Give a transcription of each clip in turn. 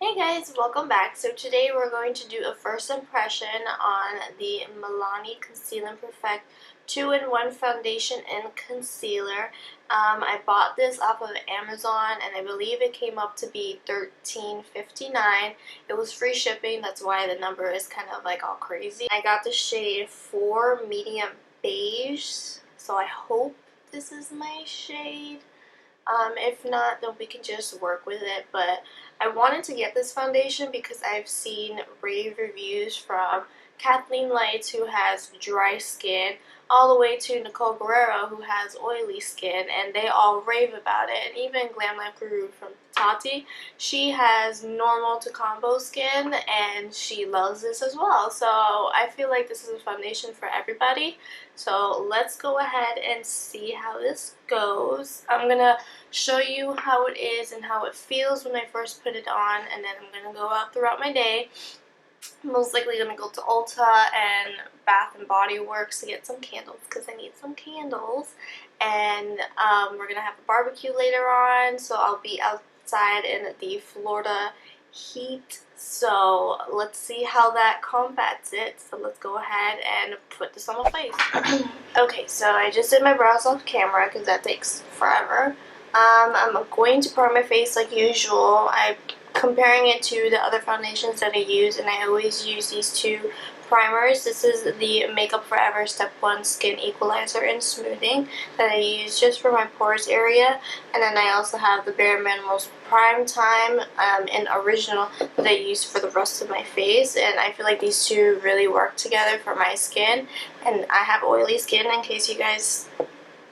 Hey guys, welcome back. So today we're going to do a first impression on the Milani Conceal+Perfect 2-in-1 foundation and concealer. I bought this off of Amazon and I believe it came up to be $13.59. It was free shipping, that's why the number is kind of like all crazy. I got the shade 4 medium beige, so I hope this is my shade. If not, then we can just work with it, but I wanted to get this foundation because I've seen rave reviews from Kathleen Lights, who has dry skin, all the way to Nicole Guerrero, who has oily skin, and they all rave about it. And even Glam Life Guru from Tati, she has normal to combo skin, and she loves this as well. So I feel like this is a foundation for everybody. So let's go ahead and see how this goes. I'm gonna show you how it is and how it feels when I first put it on, and then I'm going to go out throughout my day. I'm most likely going to go to Ulta and Bath and Body Works to get some candles because I need some candles, and we're going to have a barbecue later on, so I'll be outside in the Florida heat. So let's see how that combats it. So let's go ahead and put this on my face. Okay, so I just did my brows off camera because that takes forever. I'm going to prime my face like usual. I'm comparing it to the other foundations that I use, and I always use these two primers. This is the Makeup Forever Step 1 Skin Equalizer and Smoothing that I use just for my pores area. And then I also have the Bareminerals Prime Time and Original that I use for the rest of my face. And I feel like these two really work together for my skin. And I have oily skin, in case you guys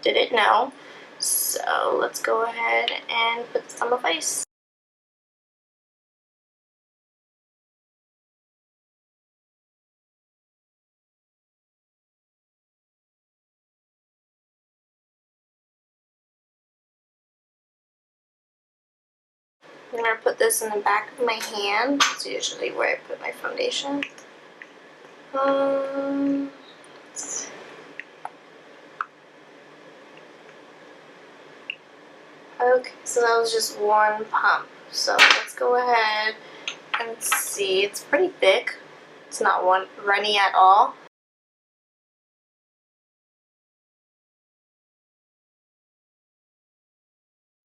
didn't know. So let's go ahead and put this on my face. I'm going to put this in the back of my hand. That's usually where I put my foundation. Okay, so that was just one pump. So let's go ahead and see. It's pretty thick. It's not runny at all.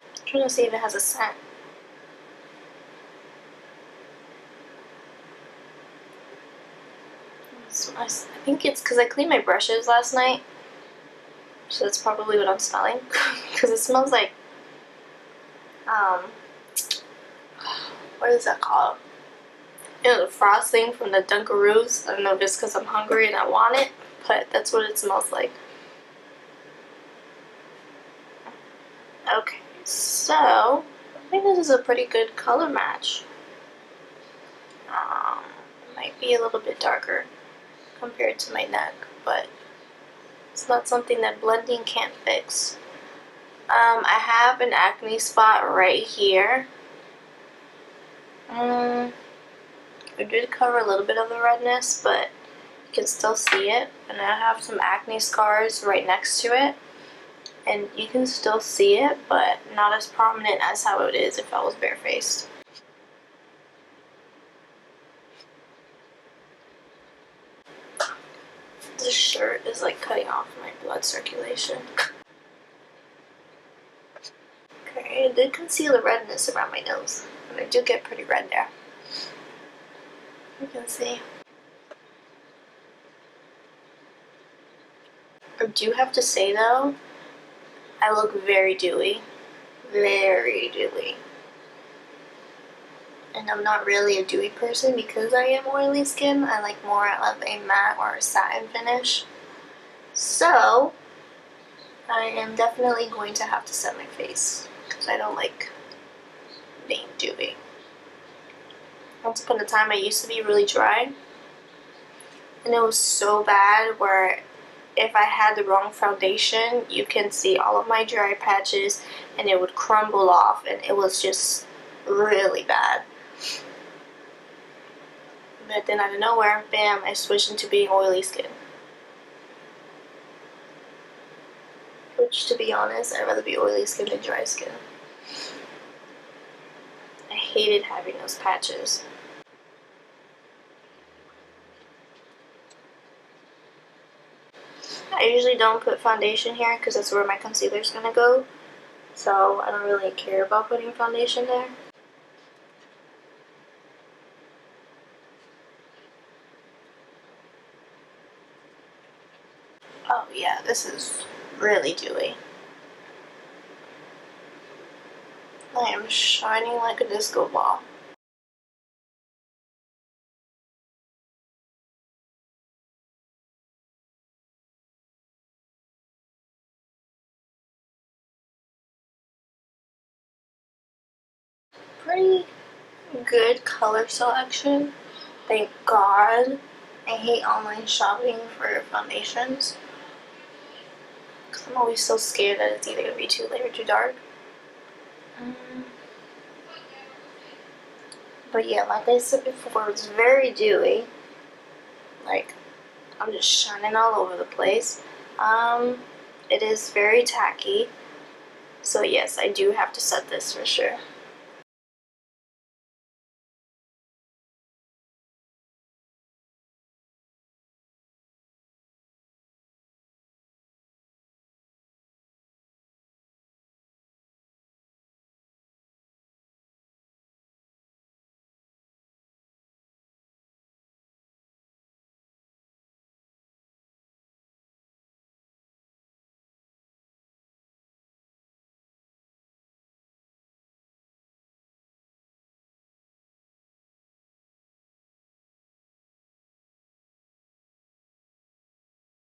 I'm trying to see if it has a scent. I think it's because I cleaned my brushes last night. So that's probably what I'm smelling. Because it smells like, what is that called? You know, the frosting from the Dunkaroos. I don't know if it's because I'm hungry and I want it, but that's what it smells like. Okay, so I think this is a pretty good color match. Might be a little bit darker compared to my neck, but it's not something that blending can't fix. I have an acne spot right here. It did cover a little bit of the redness, but you can still see it. And I have some acne scars right next to it. And you can still see it, but not as prominent as how it is if I was barefaced. This shirt is like cutting off my blood circulation. Okay, it did conceal the redness around my nose, and I do get pretty red there. You can see. I do have to say though, I look very dewy. Very dewy. And I'm not really a dewy person because I am oily skin. I like more of a matte or a satin finish. So, I am definitely going to have to set my face because I don't like being dewy. Once upon a time I used to be really dry, and it was so bad where if I had the wrong foundation, you can see all of my dry patches and it would crumble off, and it was just really bad. But then out of nowhere, bam, I switched into being oily skin. Which, to be honest, I'd rather be oily skin than dry skin. I hated having those patches. I usually don't put foundation here because that's where my concealer is going to go. So I don't really care about putting foundation there. Oh yeah, this is really dewy. I am shining like a disco ball. Pretty good color selection. Thank God. I hate online shopping for foundations. Because I'm always so scared that it's either going to be too light or too dark. But yeah, like I said before, it's very dewy. Like, I'm just shining all over the place. It is very tacky. So yes, I do have to set this for sure.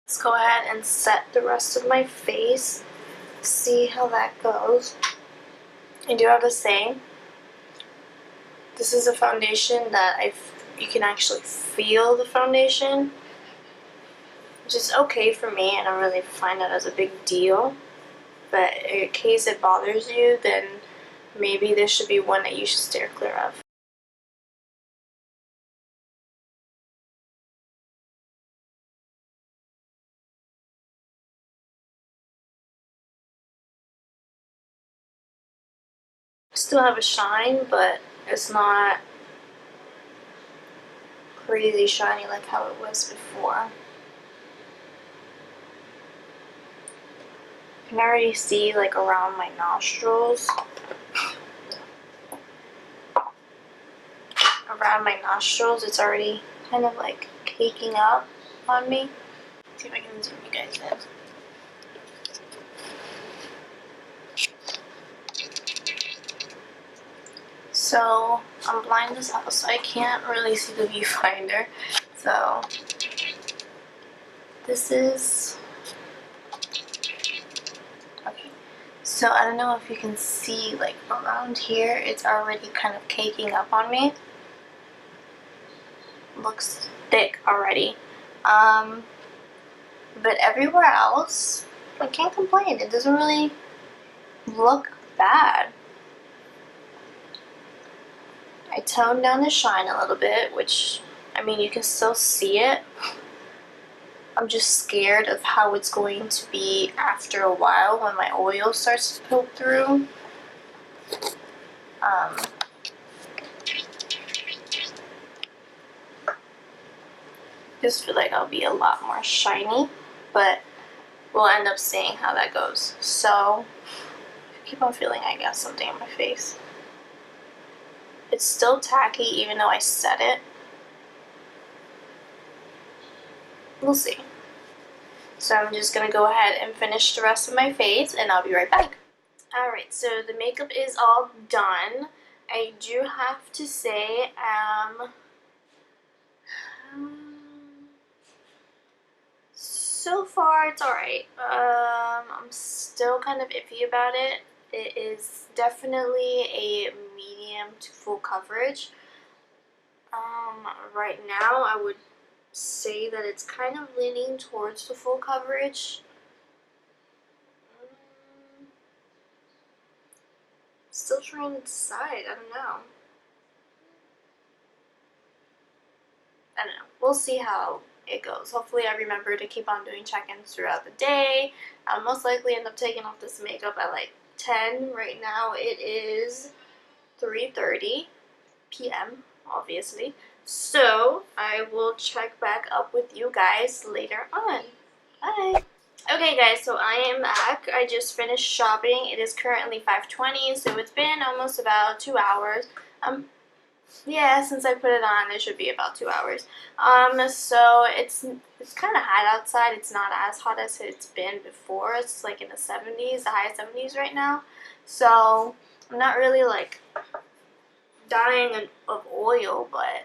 Let's go ahead and set the rest of my face. See how that goes. I do have to say, this is a foundation that you can actually feel the foundation, which is okay for me. I don't really find that as a big deal. But in case it bothers you, then maybe this should be one that you should steer clear of. Still have a shine, but it's not crazy shiny like how it was before. You can already see like around my nostrils. Around my nostrils, it's already kind of like caking up on me. Let's see if I can zoom you guys in. So I'm blind as hell, so I can't really see the viewfinder. So this is okay. So I don't know if you can see like around here, it's already kind of caking up on me. Looks thick already. But everywhere else, I can't complain. It doesn't really look bad. I toned down the shine a little bit, which, I mean, you can still see it. I'm just scared of how it's going to be after a while when my oil starts to poke through. Just feel like I'll be a lot more shiny, but we'll end up seeing how that goes. So, I keep on feeling I got something on my face. It's still tacky even though I set it. We'll see. So I'm just going to go ahead and finish the rest of my face and I'll be right back. Alright, so the makeup is all done. I do have to say, so far it's alright. I'm still kind of iffy about it. It is definitely a medium to full coverage. Right now I would say that it's kind of leaning towards the full coverage. Still trying to decide. I don't know. We'll see how it goes. Hopefully I remember to keep on doing check-ins throughout the day. I'll most likely end up taking off this makeup at like 10. Right now it is 3:30. p.m. obviously. So I will check back up with you guys later on. Bye! Okay guys, so I am back. I just finished shopping. It is currently 5:20, so it's been almost about 2 hours. Yeah, since I put it on, it should be about 2 hours. So it's kind of hot outside. It's not as hot as it's been before. It's like in the 70s, the high 70s right now. So I'm not really like dying of oil, but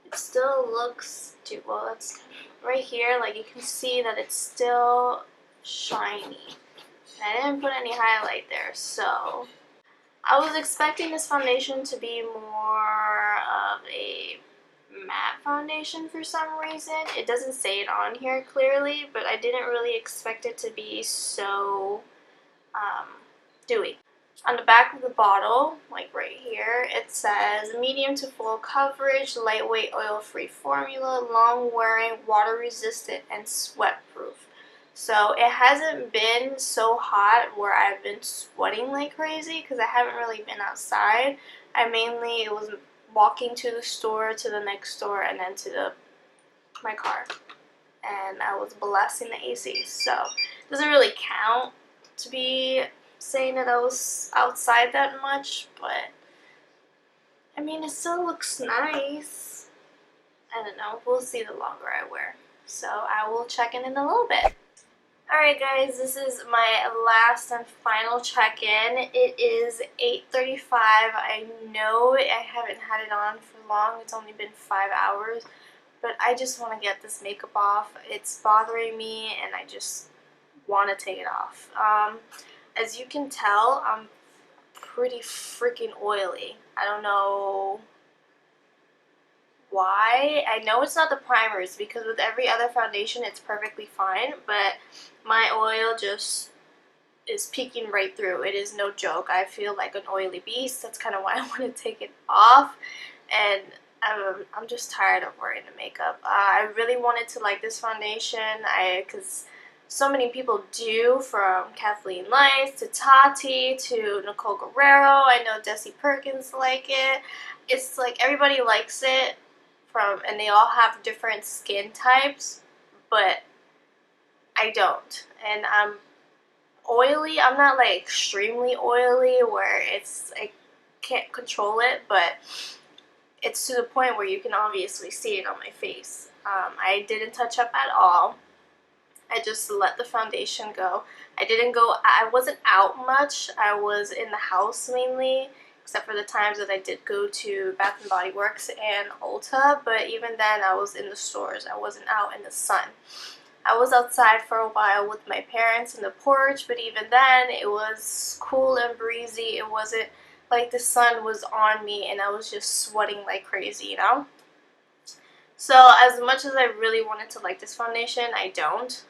it still looks well. It's right here, like you can see that it's still shiny. And I didn't put any highlight there, so I was expecting this foundation to be more of a matte foundation for some reason. It doesn't say it on here clearly, but I didn't really expect it to be so dewy. On the back of the bottle, like right here, it says medium to full coverage, lightweight oil-free formula, long-wearing, water-resistant, and sweat-proof. So it hasn't been so hot where I've been sweating like crazy because I haven't really been outside. I mainly was walking to the store, to the next store, and then to my car. And I was blasting the AC, so it doesn't really count to be saying that I was outside that much, but I mean, it still looks nice. I don't know, we'll see the longer I wear. So I will check in a little bit. Alright guys, this is my last and final check-in. It is 8:35. I know I haven't had it on for long. It's only been 5 hours. But I just want to get this makeup off. It's bothering me and I just want to take it off. As you can tell, I'm pretty freaking oily. I don't know why. I know it's not the primers because with every other foundation it's perfectly fine, but my oil just is peeking right through. It is no joke. I feel like an oily beast. That's kind of why I want to take it off, and I'm just tired of wearing the makeup. I really wanted to like this foundation because so many people do, from Kathleen Lights to Tati to Nicole Guerrero. I know Desi Perkins like it. It's like everybody likes it, and they all have different skin types, but I don't. And I'm oily. I'm not like extremely oily where I can't control it, but it's to the point where you can obviously see it on my face. I didn't touch up at all. I just let the foundation go. I wasn't out much. I was in the house mainly, except for the times that I did go to Bath & Body Works and Ulta, but even then I was in the stores. I wasn't out in the sun. I was outside for a while with my parents in the porch, but even then it was cool and breezy. It wasn't like the sun was on me and I was just sweating like crazy, you know? So as much as I really wanted to like this foundation, I don't.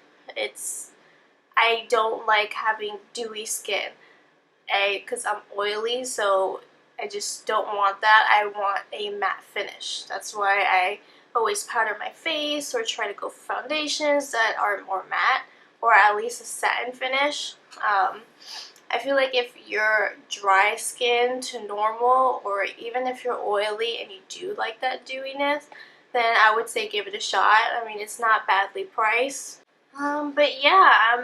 I don't like having dewy skin because I'm oily, so I just don't want that. I want a matte finish. That's why I always powder my face or try to go for foundations that are more matte, or at least a satin finish. I feel like if you're dry skin to normal, or even if you're oily and you do like that dewiness, then I would say give it a shot. I mean, it's not badly priced. But yeah,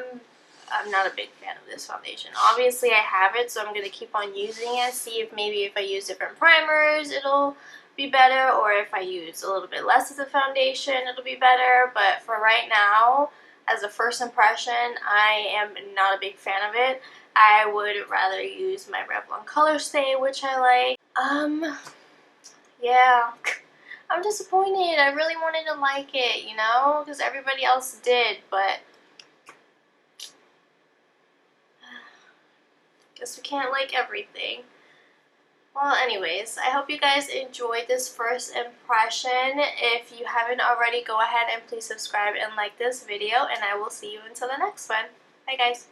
I'm not a big fan of this foundation. Obviously I have it, so I'm going to keep on using it, see if maybe if I use different primers it'll be better, or if I use a little bit less of the foundation it'll be better. But for right now, as a first impression, I am not a big fan of it. I would rather use my Revlon Color Stay, which I like. Yeah. I'm disappointed. I really wanted to like it, you know, because everybody else did, but guess we can't like everything. Well, anyways, I hope you guys enjoyed this first impression. If you haven't already, go ahead and please subscribe and like this video, and I will see you until the next one. Bye, guys.